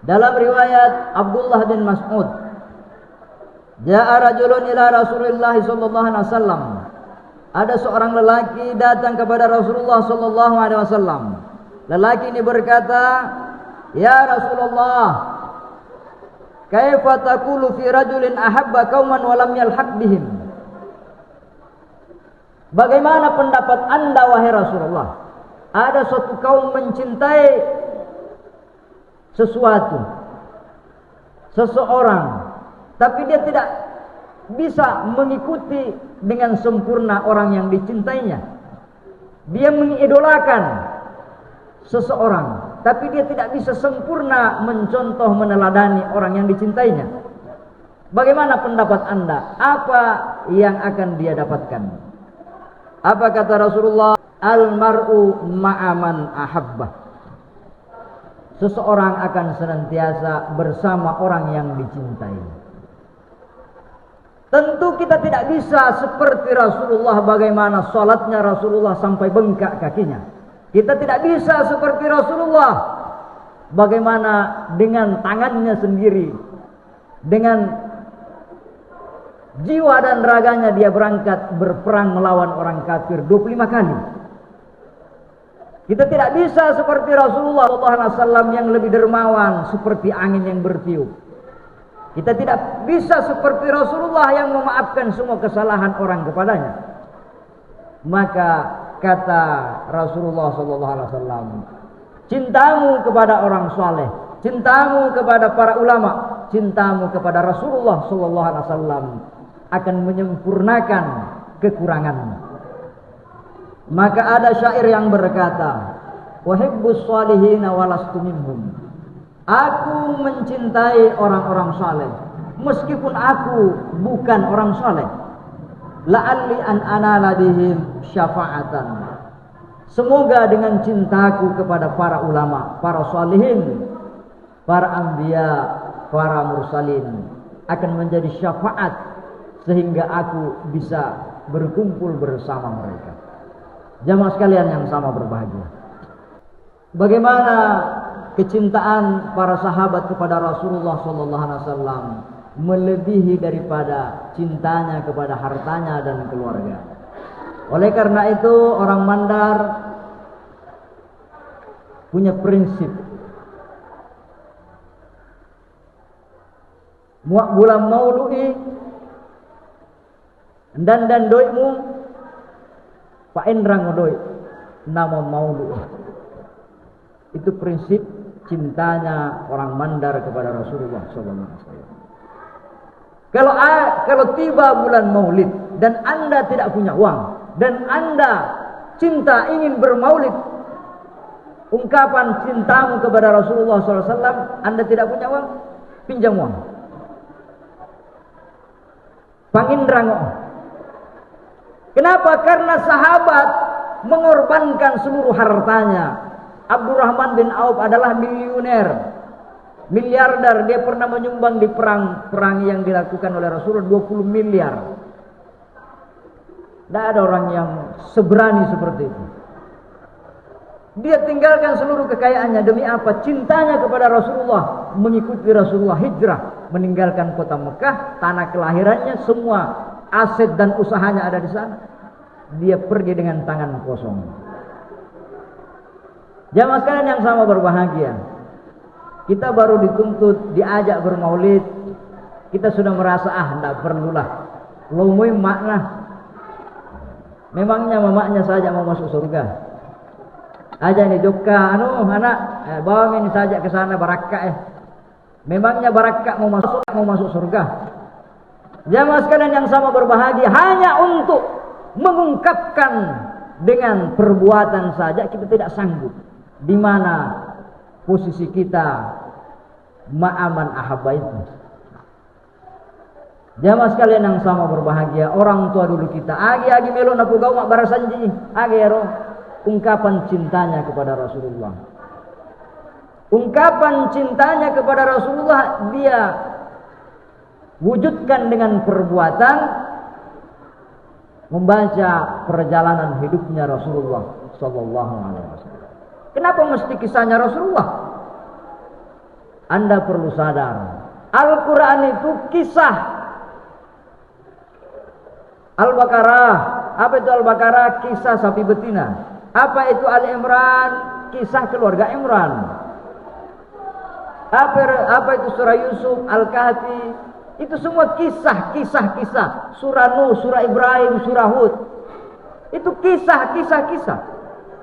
Dalam riwayat Abdullah bin Mas'ud, ja'a rajulun ila Rasulillah sallallahu alaihi wasallam. Ada seorang lelaki datang kepada Rasulullah sallallahu alaihi wasallam. Lelaki ini berkata, "Ya Rasulullah, kaifa taqulu fi rajulin ahabba qauman wa lam yalhaq bihim?" Bagaimana pendapat Anda wahai Rasulullah? Ada suatu kaum mencintai seseorang, tapi dia tidak bisa mengikuti dengan sempurna orang yang dicintainya. Dia mengidolakan seseorang, tapi dia tidak bisa sempurna mencontoh meneladani orang yang dicintainya. Bagaimana pendapat Anda? Apa yang akan dia dapatkan? Apa kata Rasulullah? Al-mar'u ma'aman ahabbah. Seseorang akan senantiasa bersama orang yang dicintai. Tentu kita tidak bisa seperti Rasulullah, bagaimana salatnya Rasulullah sampai bengkak kakinya. Kita tidak bisa seperti Rasulullah, bagaimana dengan tangannya sendiri, dengan jiwa dan raganya dia berangkat berperang melawan orang kafir 25 kali. Kita tidak bisa seperti Rasulullah SAW yang lebih dermawan seperti angin yang bertiup. Kita tidak bisa seperti Rasulullah yang memaafkan semua kesalahan orang kepadanya. Maka kata Rasulullah SAW, cintamu kepada orang saleh, cintamu kepada para ulama, cintamu kepada Rasulullah SAW akan menyempurnakan kekuranganmu. Maka ada syair yang berkata, "Uhibbus salihina walastu minhum." Aku mencintai orang-orang saleh meskipun aku bukan orang saleh. La'alli an anala bihim syafa'atan. Semoga dengan cintaku kepada para ulama, para salihin, para anbiya, para mursalin akan menjadi syafaat sehingga aku bisa berkumpul bersama mereka. Jamaah sekalian yang sama berbahagia. Bagaimana kecintaan para sahabat kepada Rasulullah SAW melebihi daripada cintanya kepada hartanya dan keluarga. Oleh karena itu orang Mandar punya prinsip. Muak bulan maului dan doimu Pak Endrang doi nama maulu. Itu prinsip cintanya orang Mandar kepada Rasulullah SAW. Kalau tiba bulan Maulid dan Anda tidak punya uang dan Anda cinta ingin bermaulid, ungkapan cintamu kepada Rasulullah SAW, Anda tidak punya uang, pinjam uang. Pangindrang. Kenapa? Karena sahabat mengorbankan seluruh hartanya. Abdurrahman bin Auf adalah miliarder. Dia pernah menyumbang di perang yang dilakukan oleh Rasulullah 20 miliar. Tidak ada orang yang seberani seperti itu. Dia tinggalkan seluruh kekayaannya demi apa? Cintanya kepada Rasulullah, mengikuti Rasulullah hijrah, meninggalkan kota Mekah, tanah kelahirannya, semua aset dan usahanya ada di sana. Dia pergi dengan tangan kosong. Jamaah sekalian yang sama berbahagia. Kita baru dituntut, diajak bermaulid, kita sudah merasa tidak perlulah. Lomoi makna. Memangnya mamaknya saja mau masuk surga. Aja nih Jokka, anak, bawa ini saja ke sana barakah. Memangnya barakah mau masuk surga. Jamaah sekalian yang sama berbahagia, hanya untuk mengungkapkan dengan perbuatan saja kita tidak sanggup. Di mana posisi kita ma'aman ahabba itu. Jamaah sekalian yang sama berbahagia, orang tua dulu kita agi melo napu gau mak barasanji, agi ero ungkapan cintanya kepada Rasulullah. Ungkapan cintanya kepada Rasulullah dia wujudkan dengan perbuatan, membaca perjalanan hidupnya Rasulullah sallallahu alaihi wasallam. Kenapa mesti kisahnya Rasulullah? Anda perlu sadar, Al-Quran itu kisah. Al-Baqarah, apa itu Al-Baqarah? Kisah sapi betina. Apa itu Al-Imran? Kisah keluarga Imran. Apa itu surah Yusuf, Al-Kahfi? Itu semua kisah. Surah Nuh, surah Ibrahim, surah Hud. Itu kisah.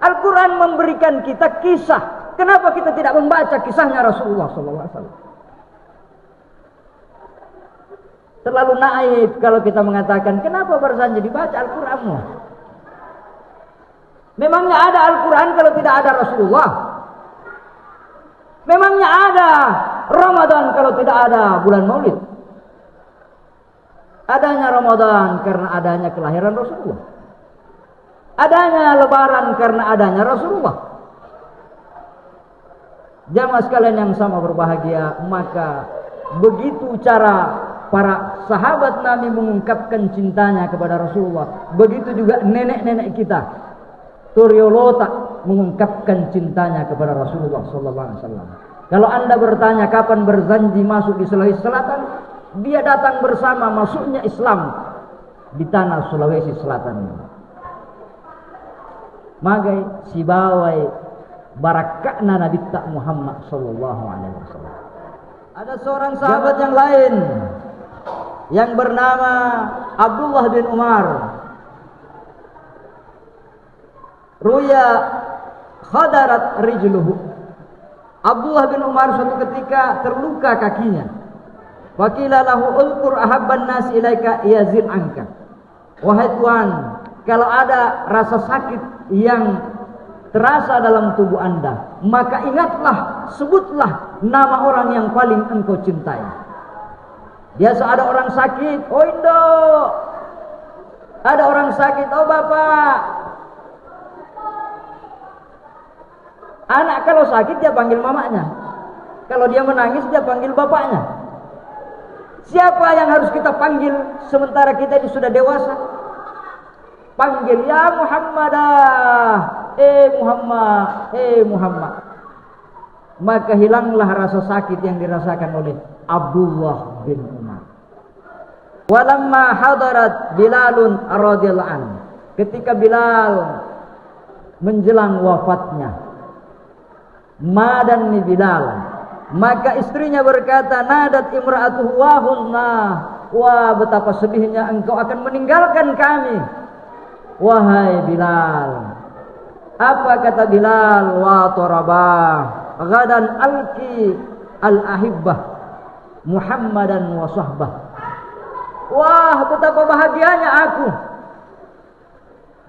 Al-Quran memberikan kita kisah. Kenapa kita tidak membaca kisahnya Rasulullah SAW? Terlalu naif kalau kita mengatakan, kenapa baru saja dibaca Al-Quranmu? Memangnya ada Al-Quran kalau tidak ada Rasulullah? Memangnya ada Ramadan kalau tidak ada bulan Maulid? Adanya Ramadan karena adanya kelahiran Rasulullah. Adanya Lebaran karena adanya Rasulullah. Jamaah sekalian yang sama berbahagia, maka begitu cara para sahabat Nabi mengungkapkan cintanya kepada Rasulullah, begitu juga nenek-nenek kita, Turyolota, mengungkapkan cintanya kepada Rasulullah SAW. Kalau Anda bertanya kapan berzanji masuk di Sulawesi Selatan, dia datang bersama masuknya Islam di tanah Sulawesi Selatan. Magai sibawai barakakna Nabi Muhammad SAW. Ada seorang sahabat yang lain yang bernama Abdullah bin Umar. Ruya khadarat rijluhu. Abdullah bin Umar suatu ketika terluka kakinya. Waqila lahu ulqur ahabban nas ilaika yazil anka. Wahai Tuhan, kalau ada rasa sakit yang terasa dalam tubuh Anda, maka ingatlah, sebutlah nama orang yang paling engkau cintai. Biasa ada orang sakit, oh Indo. Ada orang sakit, oh Bapak. Anak kalau sakit dia panggil mamanya. Kalau dia menangis dia panggil bapaknya. Siapa yang harus kita panggil sementara kita ini sudah dewasa? Panggil ya Muhammadah. Muhammad. Maka hilanglah rasa sakit yang dirasakan oleh Abdullah bin Umar. Walamma hadarat Bilalun radhiyallahu anhu. Ketika Bilal menjelang wafatnya, madan ni Bilal, maka istrinya berkata, nadat imra'atuhu wa hunna, wah betapa sedihnya engkau akan meninggalkan kami, wahai Bilal. Apa kata Bilal? Wa tarabah gadan alki al-ahibbah Muhammadan wa sahbah. Wah betapa bahagianya aku,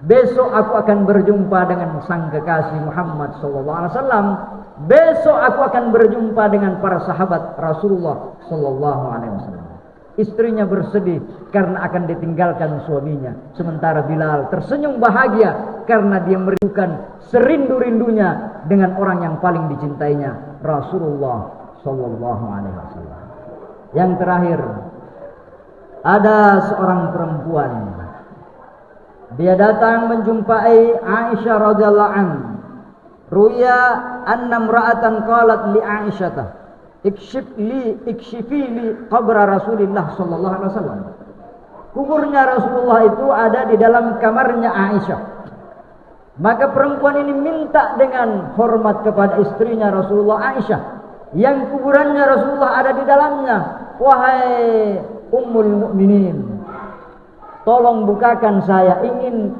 besok aku akan berjumpa dengan sang kekasih Muhammad SAW. Besok aku akan berjumpa dengan para sahabat Rasulullah SAW. Istrinya bersedih karena akan ditinggalkan suaminya. Sementara Bilal tersenyum bahagia karena dia merindukan serindu-rindunya dengan orang yang paling dicintainya, Rasulullah SAW. Yang terakhir, ada seorang perempuan. Dia datang menjumpai Aisyah radhiyallahu anha. Ruya anna imra'atan qalat li Aisyah, ikshifi li qabra Rasulillah sallallahu alaihi wasallam. Kuburnya Rasulullah itu ada di dalam kamarnya Aisyah. Maka perempuan ini minta dengan hormat kepada istrinya Rasulullah Aisyah, yang kuburannya Rasulullah ada di dalamnya. Wahai Ummul Mukminin, tolong bukakan, saya ingin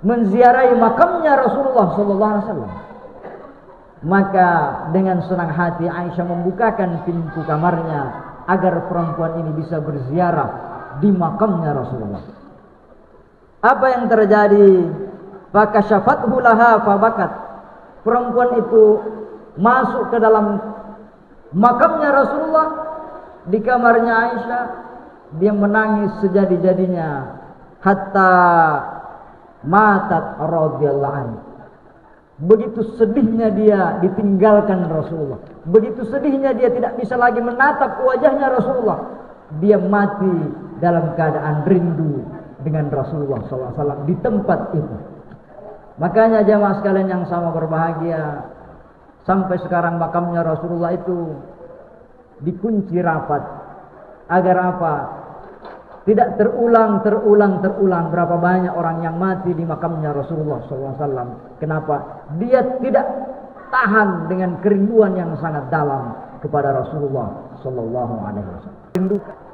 menziarahi makamnya Rasulullah sallallahu alaihi wasallam. Maka dengan senang hati Aisyah membukakan pintu kamarnya agar perempuan ini bisa berziarah di makamnya Rasulullah. Apa yang terjadi? Fakashafathu laha fabakat. Perempuan itu masuk ke dalam makamnya Rasulullah di kamarnya Aisyah. Dia menangis sejadi-jadinya hatta matat radhiyallahu anhu. Begitu sedihnya dia ditinggalkan Rasulullah, begitu sedihnya dia tidak bisa lagi menatap wajahnya Rasulullah. Dia mati dalam keadaan rindu dengan Rasulullah SAW di tempat itu. Makanya jamaah sekalian yang sama berbahagia, sampai sekarang makamnya Rasulullah itu dikunci rapat. Agar apa? Tidak terulang. Berapa banyak orang yang mati di makamnya Rasulullah SAW. Kenapa? Dia tidak tahan dengan kerinduan yang sangat dalam kepada Rasulullah SAW. Rindukan